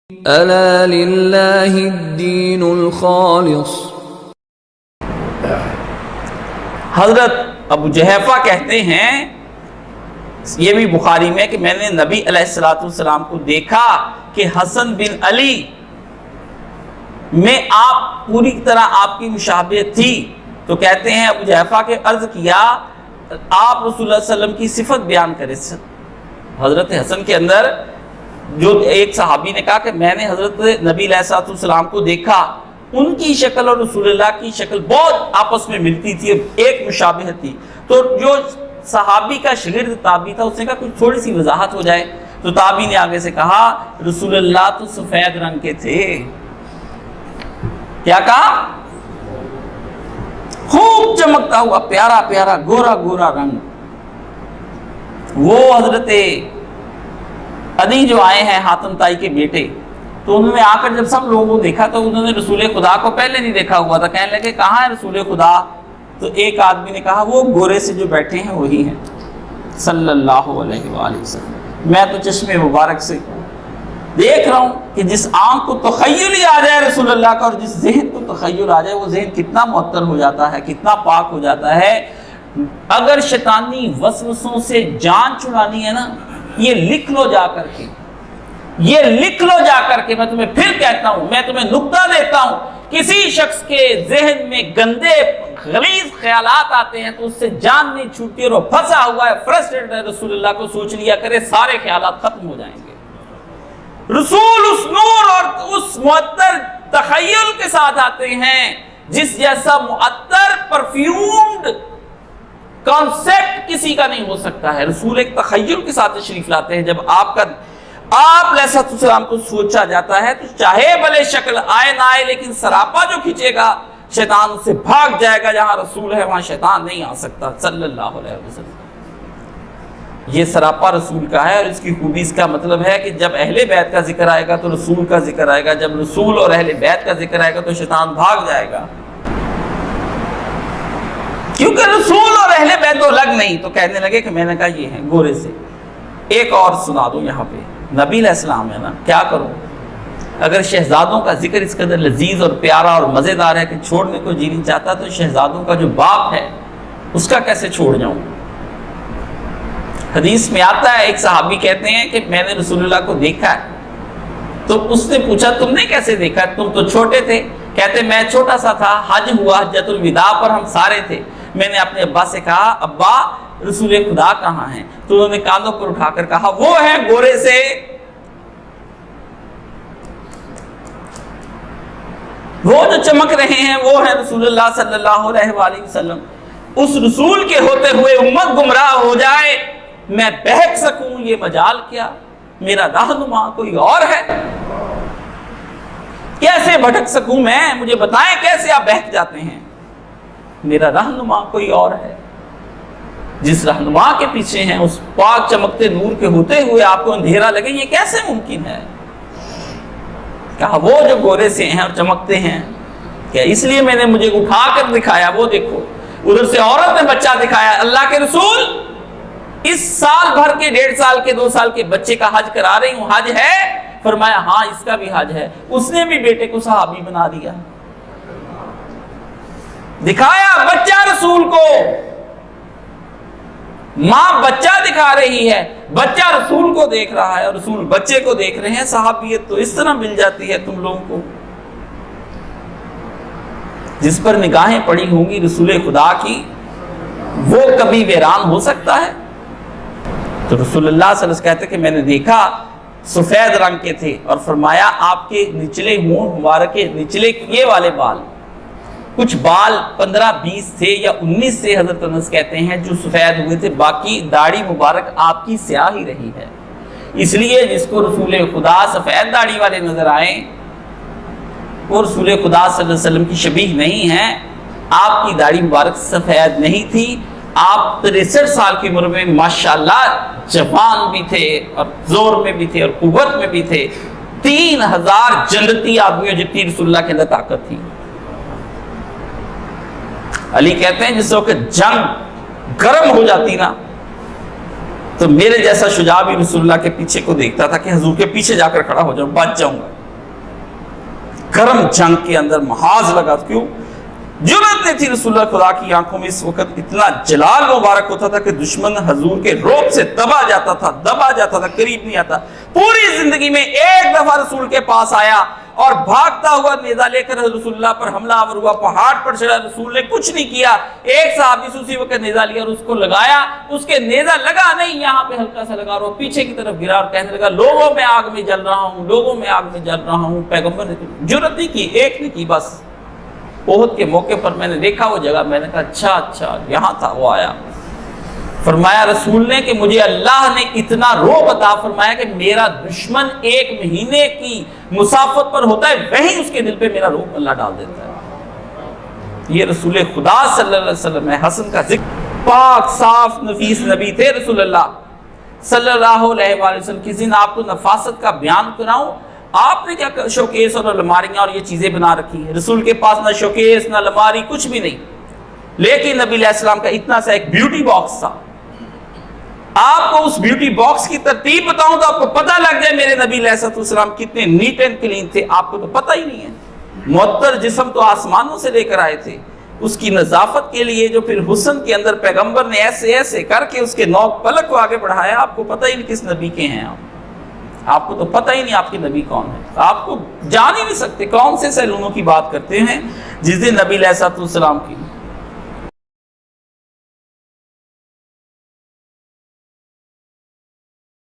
ألا لله الدين الخالص۔ حضرت ابو جحیفہ کہتے ہیں، یہ بھی بخاری میں، کہ میں نے نبی علیہ السلام کو دیکھا کہ حسن بن علی میں آپ پوری طرح آپ کی مشابہت تھی۔ تو کہتے ہیں ابو جحیفہ کے عرض کیا آپ رسول اللہ صلی اللہ علیہ وسلم کی صفت بیان کریں۔ حضرت حسن کے اندر جو ایک صحابی نے کہا کہ میں نے حضرت نبی علیہ السلام کو دیکھا، ان کی شکل اور رسول اللہ کی شکل بہت آپس میں ملتی تھی، ایک مشابہت تھی۔ تو جو صحابی کا شاگرد تابعی تھا، اس نے کہا کچھ تھوڑی سی وضاحت ہو جائے۔ تو تابعی نے آگے سے کہا رسول اللہ تو سفید رنگ کے تھے۔ کیا کہا؟ خوب چمکتا ہوا پیارا پیارا گورا گورا رنگ۔ وہ حضرت علی جو آئے ہیں حاتم طائی کے بیٹے، تو انہوں نے آ کر جب سب لوگوں کو دیکھا تو انہوں نے رسول خدا کو پہلے نہیں دیکھا ہوا تھا۔ کہنے لگے کہاں ہے رسول خدا؟ تو ایک آدمی نے کہا وہ گورے سے جو بیٹھے ہیں وہی ہیں صلی اللہ علیہ وآلہ وسلم۔ میں تو چشمے مبارک سے دیکھ رہا ہوں کہ جس آنکھ کو تخیل ہی آ جائے رسول اللہ کا، اور جس ذہن کو تخیل آ جائے، وہ ذہن کتنا معطر ہو جاتا ہے، کتنا پاک ہو جاتا ہے۔ اگر شیطانی وسوسوں سے جان چھڑانی ہے نا، یہ لکھ لو جا کر کے، یہ لکھ لو جا کر کے۔ میں تمہیں پھر کہتا ہوں، میں تمہیں نکتہ دیتا ہوں، کسی شخص کے ذہن میں گندے غلیظ خیالات آتے ہیں تو اس سے جان نہیں چھوٹتی، اور وہ پھنسا ہوا ہے، فرسٹریٹڈ ہے، رسول اللہ کو سوچ لیا کرے سارے خیالات ختم ہو جائیں گے۔ رسول اس نور اور اس معطر تخیل کے ساتھ آتے ہیں جس جیسا معطر پرفیومڈ کانسیپٹ کسی کا نہیں ہو سکتا ہے۔ رسول ایک تخیل کے ساتھ تشریف لاتے ہیں۔ جب آپ علیہ السلام کو سوچا جاتا ہے تو چاہے بھلے شکل آئے نہ آئے، لیکن سراپا جو کھینچے گا شیطان اس سے بھاگ جائے گا۔ جہاں رسول ہے وہاں شیطان نہیں آ سکتا صلی اللہ علیہ وسلم۔ یہ سراپا رسول کا ہے، اور اس کی خوبی، اس کا مطلب ہے کہ جب اہل بیت کا ذکر آئے گا تو رسول کا ذکر آئے گا، جب رسول اور اہل بیت کا ذکر آئے گا تو شیطان بھاگ جائے گا، کیونکہ رسول اور اہل بیت تو الگ نہیں۔ تو کہنے لگے کہ میں نے کہا یہ ہیں گورے سے۔ ایک اور سنا دوں یہاں پہ، نبی علیہ السلام ہے نا، کیا کروں؟ اگر شہزادوں کا ذکر اس قدر لذیذ اور پیارا اور مزیدار ہے کہ چھوڑنے کو جی نہیں چاہتا، تو شہزادوں کا جو باپ ہے اس کا کیسے چھوڑ جاؤں؟ حدیث میں آتا ہے، ایک صحابی کہتے ہیں کہ میں نے رسول اللہ کو دیکھا ہے۔ تو اس نے پوچھا تم نے کیسے دیکھا؟ تم تو چھوٹے تھے۔ کہتے میں چھوٹا سا تھا، حج ہوا، حجۃ الوداع پر ہم سارے تھے۔ میں نے اپنے ابا سے کہا ابا رسول خدا کہاں ہیں؟ تو انہوں نے کاندھوں پر اٹھا کر کہا وہ ہیں گورے سے، وہ جو چمک رہے ہیں وہ ہیں رسول اللہ صلی اللہ علیہ وآلہ وسلم۔ اس رسول کے ہوتے ہوئے امت گمراہ ہو جائے، میں بہک سکوں یہ مجال کیا؟ میرا رہنما کوئی اور ہے، کیسے بھٹک سکوں میں؟ مجھے بتائیں کیسے آپ بہک جاتے ہیں؟ میرا رہنما کوئی اور ہے۔ جس رہنما کے پیچھے ہیں، اس پاک چمکتے نور کے ہوتے ہوئے آپ کو اندھیرا لگے، یہ کیسے ممکن ہے؟ کہا وہ جو گورے سے ہیں اور چمکتے ہیں، کیا اس لیے میں نے مجھے اٹھا کر دکھایا؟ وہ دیکھو ادھر سے عورت نے بچہ دکھایا۔ اللہ کے رسول اس سال بھر کے 1.5 سال کے 2 سال کے بچے کا حج کرا رہی ہوں، حج ہے؟ فرمایا ہاں اس کا بھی حج ہے۔ اس نے بھی بیٹے کو صحابی بنا دیا، دکھایا بچہ رسول کو۔ ماں بچہ دکھا رہی ہے، بچہ رسول کو دیکھ رہا ہے، اور رسول بچے کو دیکھ رہے ہیں۔ صحابیت تو اس طرح مل جاتی ہے تم لوگوں کو۔ جس پر نگاہیں پڑی ہوں گی رسول خدا کی، وہ کبھی ویران ہو سکتا ہے؟ تو رسول اللہ صلی اللہ علیہ وسلم کہتے کہ میں نے دیکھا سفید رنگ کے تھے، اور فرمایا آپ کے نچلے ہونٹ مبارک کے نچلے یہ والے بال، کچھ بال 15-20 تھے یا 19 سے حضرت انس کہتے ہیں جو سفید ہوئے تھے، باقی داڑھی مبارک آپ کی سیاہ ہی رہی ہے۔ اس لیے جس کو رسول خدا سفید داڑھی والے نظر آئیں وہ رسول خدا صلی اللہ علیہ وسلم کی شبیہ نہیں ہے۔ آپ کی داڑھی مبارک سفید نہیں تھی، آپ 63 سال کی عمر میں ماشاءاللہ جوان بھی تھے، اور زور میں بھی تھے، اور قوت میں بھی تھے۔ 3000 جنتی آدمیوں جتنی رسول اللہ کے اندر طاقت تھی۔ علی کہتے ہیں جس وقت جنگ گرم ہو جاتی نا، تو میرے جیسا شجاع بھی رسول اللہ کے پیچھے کو دیکھتا تھا کہ حضور کے پیچھے جا کر کھڑا ہو جاؤں، بچ جاؤں گا۔ گرم جنگ کے اندر محاذ لگا. کیوں؟ جرأت نہیں تھی رسول اللہ خدا کی آنکھوں میں. اس وقت اتنا جلال مبارک ہوتا تھا کہ دشمن حضور کے روب سے دبا جاتا تھا, قریب نہیں آتا. پوری زندگی میں ایک دفعہ رسول کے پاس آیا اور بھاگتا ہوا نیزہ لے کر رسول اللہ پر حملہ آور ہوا, پہاڑ پر چڑھا. رسول نے کچھ نہیں کیا. ایک صحابی سے اسی وقت نیزہ لیا اور اس کو لگایا. اس کے نیزہ لگا نہیں, یہاں پہ ہلکا سا لگا اور پیچھے کی طرف گرا اور کہنے لگا لوگوں میں آگ میں جل رہا ہوں. پیغمبر نے جرأت نہیں کی, ایک نہیں کی, بس احد کے موقع پر میں نے دیکھا وہ جگہ, میں نے کہا اچھا یہاں تھا. وہ آیا, فرمایا رسول نے کہ مجھے اللہ نے اتنا رعب عطا فرمایا کہ میرا دشمن 1 مہینے کی مسافت پر ہوتا ہے, وہیں اس کے دل پہ میرا رعب اللہ ڈال دیتا ہے. یہ رسول خدا صلی اللہ علیہ وسلم ہے. حسن کا ذکر, پاک صاف نفیس نبی تھے رسول اللہ صلی اللہ علیہ وآلہ وسلم. کسی دن آپ کو نفاست کا بیان سناؤں. آپ نے کیا شوکیس اور الماریاں اور یہ چیزیں بنا رکھی ہیں. رسول کے پاس نہ شوکیس نہ الماری, کچھ بھی نہیں, لیکن نبی علیہ السلام کا اتنا سا ایک بیوٹی باکس تھا. آپ کو اس بیوٹی باکس کی ترتیب بتاؤں تو آپ کو پتہ لگ جائے میرے نبی علیہ السلام کتنے نیٹ اینڈ کلین تھے. آپ کو تو پتہ ہی نہیں ہے. معطر جسم تو آسمانوں سے لے کر آئے تھے. اس کی نظافت کے لیے جو پھر حسن کے اندر پیغمبر نے ایسے کر کے اس کے نوک پلک کو آگے بڑھایا. آپ کو پتہ ہی نہیں کس نبی کے ہیں آپ کو تو پتہ ہی نہیں آپ کے نبی کون ہے. آپ کو جان ہی نہیں سکتے. کون سے سیلونوں کی بات کرتے ہیں جس دن نبی علیہ السلام کی